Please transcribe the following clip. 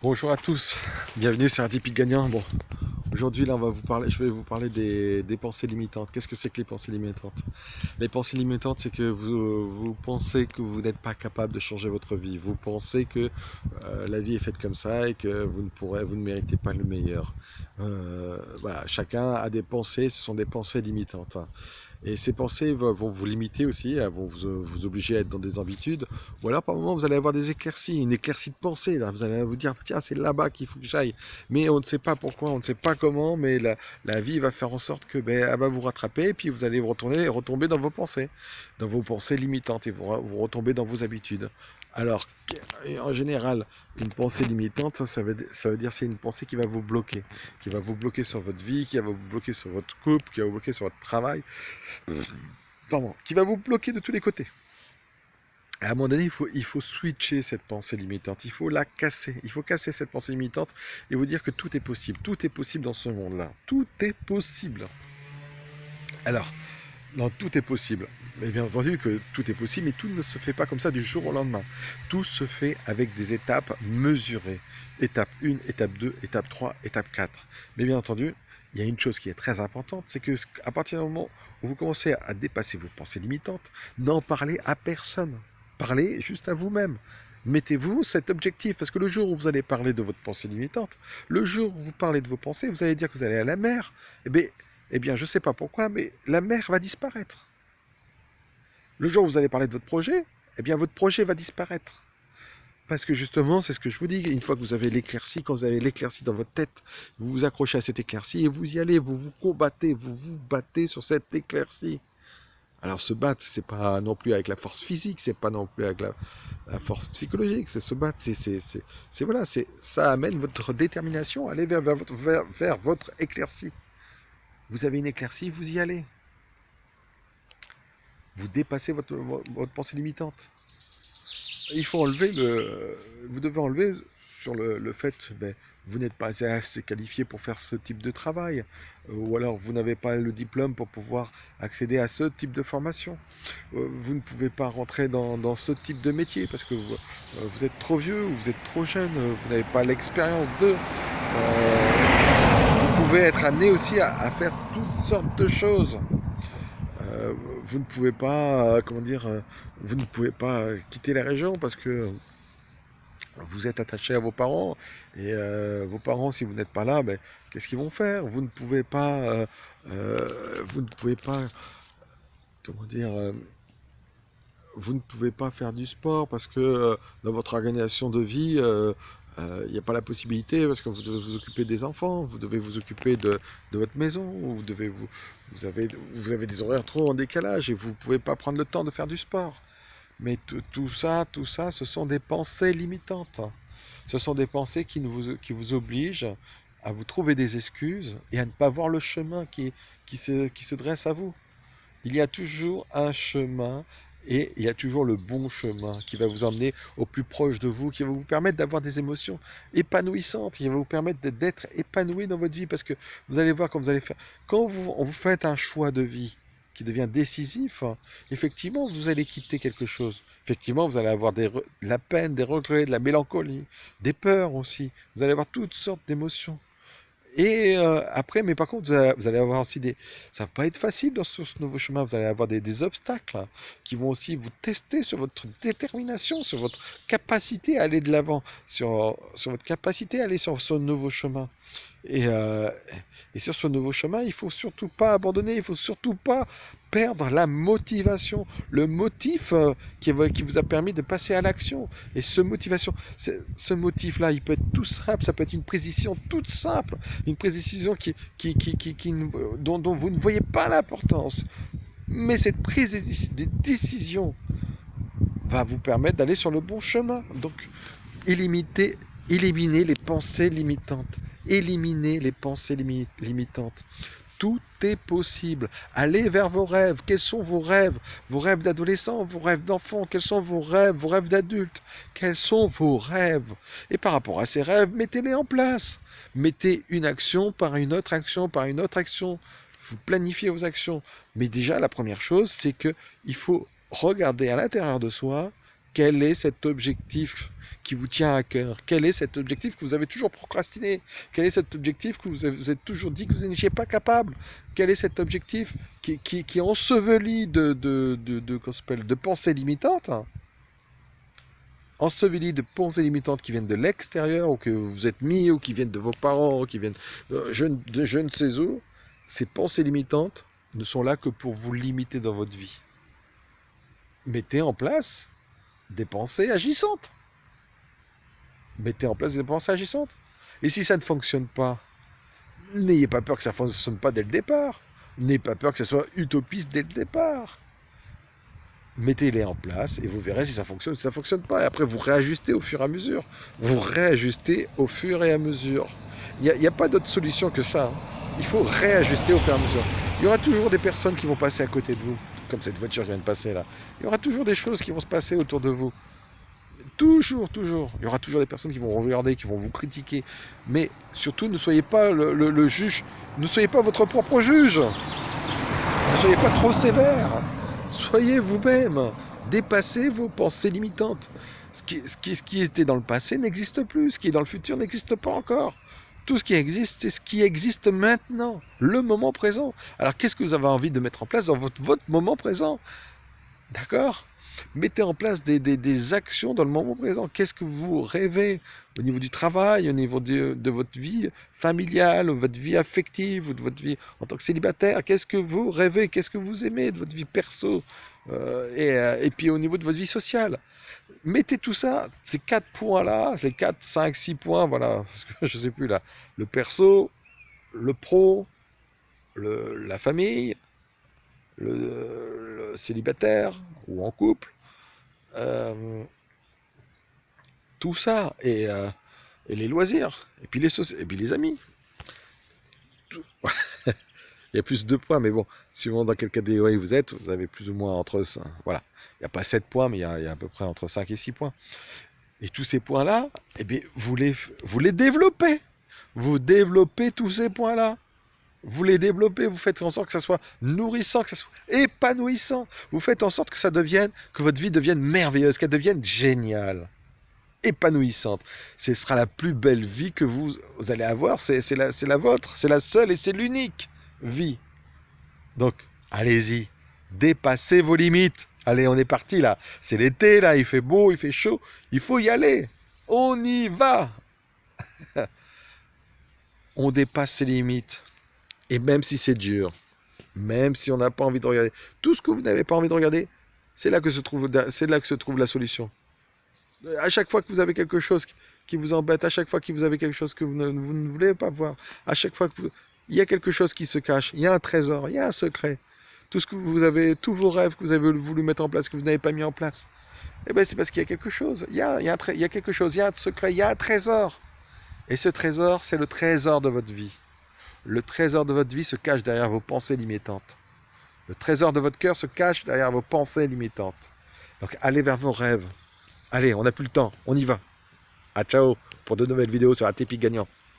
Bonjour à tous, bienvenue sur Atypique Gagnant. Bon, aujourd'hui là je vais vous parler des pensées limitantes. Qu'est-ce que c'est que les pensées limitantes? Les pensées limitantes, c'est que vous pensez que vous n'êtes pas capable de changer votre vie. Vous pensez que la vie est faite comme ça et que vous ne méritez pas le meilleur. Voilà, chacun a des pensées, ce sont des pensées limitantes, hein. Et ces pensées vont vous limiter aussi, elles vont vous obliger à être dans des habitudes. Ou alors, par moment, vous allez avoir des éclaircies, une éclaircie de pensée. Là. Vous allez vous dire, tiens, c'est là-bas qu'il faut que j'aille. Mais on ne sait pas pourquoi, on ne sait pas comment, mais la vie va faire en sorte que elle va vous rattraper, et puis vous allez retomber dans vos pensées limitantes, et vous retomber dans vos habitudes. Alors, en général, une pensée limitante, ça veut dire c'est une pensée qui va vous bloquer sur votre vie, qui va vous bloquer sur votre couple, qui va vous bloquer sur votre travail, pardon, qui va vous bloquer de tous les côtés. À un moment donné, il faut switcher cette pensée limitante, il faut la casser, il faut casser cette pensée limitante et vous dire que tout est possible dans ce monde-là, tout est possible. Alors, non, tout est possible, mais bien entendu que tout est possible, mais tout ne se fait pas comme ça du jour au lendemain. Tout se fait avec des étapes mesurées. Étape 1, étape 2, étape 3, étape 4. Mais bien entendu, il y a une chose qui est très importante, c'est que à partir du moment où vous commencez à dépasser vos pensées limitantes, n'en parlez à personne. Parlez juste à vous-même. Mettez-vous cet objectif, parce que le jour où vous allez parler de votre pensée limitante, le jour où vous parlez de vos pensées, vous allez dire que vous allez à la mer, eh bien, je ne sais pas pourquoi, mais la mer va disparaître. Le jour où vous allez parler de votre projet, eh bien, votre projet va disparaître. Parce que justement, c'est ce que je vous dis, une fois que vous avez l'éclaircie, quand vous avez l'éclaircie dans votre tête, vous vous accrochez à cette éclaircie et vous y allez, vous vous combattez, vous vous battez sur cette éclaircie. Alors se battre, c'est pas non plus avec la force physique, c'est pas non plus avec la force psychologique, c'est se battre, voilà, ça amène votre détermination à aller vers votre éclaircie. Vous avez une éclaircie, vous y allez. Vous dépassez votre pensée limitante. Il faut enlever vous devez enlever sur le fait que vous n'êtes pas assez qualifié pour faire ce type de travail, ou alors vous n'avez pas le diplôme pour pouvoir accéder à ce type de formation. Vous ne pouvez pas rentrer dans ce type de métier parce que vous êtes trop vieux ou vous êtes trop jeune, vous n'avez pas l'expérience de. Vous pouvez être amené aussi à faire toutes sortes de choses. Euh, vous ne pouvez pas, vous ne pouvez pas quitter la région parce que vous êtes attaché à vos parents et vos parents, si vous n'êtes pas là, qu'est-ce qu'ils vont faire? Vous ne pouvez pas, comment dire, vous ne pouvez pas faire du sport parce que dans votre organisation de vie, il n'y a pas la possibilité parce que vous devez vous occuper des enfants, vous devez vous occuper de votre maison, vous avez des horaires trop en décalage et vous ne pouvez pas prendre le temps de faire du sport. Mais tout ça, ce sont des pensées limitantes. Ce sont des pensées qui vous obligent à vous trouver des excuses et à ne pas voir le chemin qui se dresse à vous. Il y a toujours un chemin et il y a toujours le bon chemin qui va vous emmener au plus proche de vous, qui va vous permettre d'avoir des émotions épanouissantes, qui va vous permettre d'être épanoui dans votre vie parce que vous allez voir quand vous allez faire, quand vous faites un choix de vie qui devient décisif, hein, effectivement, vous allez quitter quelque chose. Effectivement, vous allez avoir de la peine, des regrets, de la mélancolie, des peurs aussi. Vous allez avoir toutes sortes d'émotions. Et après, mais par contre, vous allez avoir aussi ça va pas être facile sur ce nouveau chemin. Vous allez avoir des obstacles hein, qui vont aussi vous tester sur votre détermination, sur votre capacité à aller de l'avant, sur votre capacité à aller sur ce nouveau chemin. Et, euh, et sur ce nouveau chemin, il faut surtout pas abandonner, il faut surtout pas perdre la motivation, le motif qui vous a permis de passer à l'action. Et ce motif-là, il peut être tout simple, ça peut être une précision toute simple, une précision dont vous ne voyez pas l'importance. Mais cette prise des décisions va vous permettre d'aller sur le bon chemin. Donc, éliminer les pensées limitantes. Éliminer les pensées limitantes. Tout est possible. Allez vers vos rêves. Quels sont vos rêves? Vos rêves d'adolescent, vos rêves d'enfant. Quels sont vos rêves d'adultes? Quels sont vos rêves? Et par rapport à ces rêves, mettez-les en place. Mettez une action par une autre action par une autre action. Vous planifiez vos actions. Mais déjà, la première chose, c'est que il faut regarder à l'intérieur de soi quel est cet objectif, qui vous tient à cœur? Quel est cet objectif que vous avez toujours procrastiné? Quel est cet objectif que vous êtes toujours dit que vous n'étiez pas capable? Quel est cet objectif qui est enseveli comment ça s'appelle, de pensées limitantes? Enseveli de pensées limitantes qui viennent de l'extérieur, ou que vous êtes mis, ou qui viennent de vos parents, ou qui viennent de je ne sais où. Ces pensées limitantes ne sont là que pour vous limiter dans votre vie. Mettez en place des pensées agissantes. Mettez en place des pensées agissantes. Et si ça ne fonctionne pas, n'ayez pas peur que ça ne fonctionne pas dès le départ. N'ayez pas peur que ça soit utopiste dès le départ. Mettez-les en place et vous verrez si ça fonctionne ou si ça ne fonctionne pas. Et après, vous réajustez au fur et à mesure. Vous réajustez au fur et à mesure. Il n'y a pas d'autre solution que ça. Il faut réajuster au fur et à mesure. Il y aura toujours des personnes qui vont passer à côté de vous, comme cette voiture qui vient de passer là. Il y aura toujours des choses qui vont se passer autour de vous. Toujours, toujours. Il y aura toujours des personnes qui vont vous regarder, qui vont vous critiquer. Mais surtout, ne soyez pas le juge. Ne soyez pas votre propre juge. Ne soyez pas trop sévère. Soyez vous-même. Dépassez vos pensées limitantes. Ce qui était dans le passé n'existe plus. Ce qui est dans le futur n'existe pas encore. Tout ce qui existe, c'est ce qui existe maintenant. Le moment présent. Alors, qu'est-ce que vous avez envie de mettre en place dans votre moment présent? D'accord? Mettez en place des actions dans le moment présent. Qu'est-ce que vous rêvez au niveau du travail, au niveau de votre vie familiale, de votre vie affective, ou de votre vie en tant que célibataire? Qu'est-ce que vous rêvez? Qu'est-ce que vous aimez de votre vie perso? Et puis au niveau de votre vie sociale. Mettez tout ça, ces 4 points-là, ces 4, 5, 6 points, voilà, parce que je ne sais plus là. Le perso, le pro, la famille, le célibataire ou en couple, tout ça, et les loisirs, et puis les amis. Tout. Il y a plus de points, mais bon, suivant dans quelle catégorie vous êtes, vous avez plus ou moins entre... Voilà, il n'y a pas 7 points, mais il y a à peu près entre 5 et 6 points. Et tous ces points-là, eh bien, vous les développez. Vous développez tous ces points-là. Vous les développez, vous faites en sorte que ça soit nourrissant, que ça soit épanouissant. Vous faites en sorte que votre vie devienne merveilleuse, qu'elle devienne géniale, épanouissante. Ce sera la plus belle vie que vous allez avoir. C'est la vôtre, c'est la seule et c'est l'unique vie. Donc, allez-y, dépassez vos limites. Allez, on est parti là. C'est l'été là, il fait beau, il fait chaud. Il faut y aller. On y va. On dépasse ses limites. Et même si c'est dur, même si on n'a pas envie de regarder, tout ce que vous n'avez pas envie de regarder, c'est là que se trouve la solution. À chaque fois que vous avez quelque chose qui vous embête, à chaque fois que vous avez quelque chose que vous ne voulez pas voir, à chaque fois il y a quelque chose qui se cache, il y a un trésor, il y a un secret. Tout ce que vous avez, tous vos rêves que vous avez voulu mettre en place, que vous n'avez pas mis en place, eh ben c'est parce qu'il y a quelque chose. Il y a quelque chose, il y a un secret, il y a un trésor. Et ce trésor, c'est le trésor de votre vie. Le trésor de votre vie se cache derrière vos pensées limitantes. Le trésor de votre cœur se cache derrière vos pensées limitantes. Donc allez vers vos rêves. Allez, on n'a plus le temps, on y va. À ciao pour de nouvelles vidéos sur ATP Gagnant.